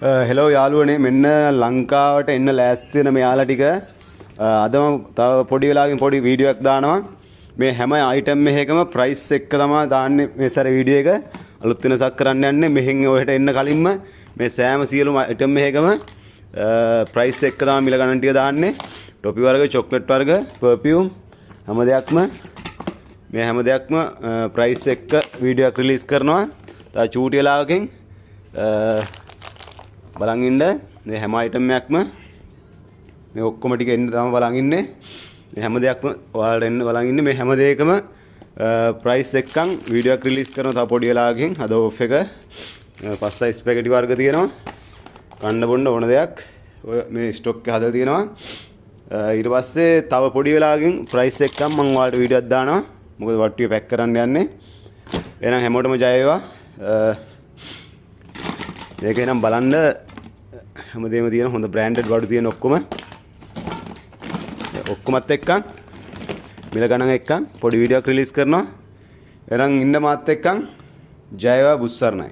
Hello යාළුවනේ මෙන්න ලංකාවට එන්න ලෑස්ති වෙන මෙයාලා ටික අදම තව පොඩි වෙලාවකින් පොඩි වීඩියෝ එකක් දානවා. මේ හැම අයිටම් එකකම ප්‍රයිස් එක තමයි දාන්නේ මේ සැර වීඩියෝ එක. අලුත් වෙනසක් කරන්න යන්නේ. මෙහෙන් ඔහෙට එන්න කලින්ම මේ සෑම සියලුම අයිටම් එකකම ප්‍රයිස් එක තමයි මිල ගණන් ටික දාන්නේ. ටොපි වර්ග, චොක්ලට් වර්ග, පර්ෆියුම් හැම දෙයක්ම මේ හැම දෙයක්ම ප්‍රයිස් එක වීඩියෝ එකක් රිලීස් කරනවා. තව චූටි වෙලාවකින් බලන් ඉන්න මේ හැම අයිටම් එකක්ම මේ ඔක්කොම ටික එන්න තමයි බලන් ඉන්නේ. මේ හැම දෙයක්ම ඔයාලට එන්න බලන් ඉන්නේ. මේ හැම දෙයකම ප්‍රයිස් එකක්න් වීඩියෝ එකක් රිලීස් කරනවා තව පොඩි වෙලාවකින්. අද ඔෆ් එක පස්තා ස්පැගටි වර්ග තියෙනවා. කන්න බොන්න ඕන දෙයක් ඔය මේ ස්ටොක් එක හදලා තියෙනවා. ඊට පස්සේ තව පොඩි වෙලාවකින් ප්‍රයිස් එකක්න් මම ඔයාලට වීඩියෝ එකක් දානවා. මොකද වට්ටිය පැක් කරන්න යන්නේ. එහෙනම් හැමෝටම ජය වේවා. මේක එනම් බලන්න හැමදේම තියෙන හොඳ බ්‍රෑන්ඩඩ් වඩු තියෙන ඔක්කොමත් එක්කන් මිල ගණන් එක්කන් පොඩි වීඩියෝ එකක් රිලීස් කරනවා. එහෙනම් ඉන්න මාත් එක්කන් ජය වේවා බුස්සර්ණයි.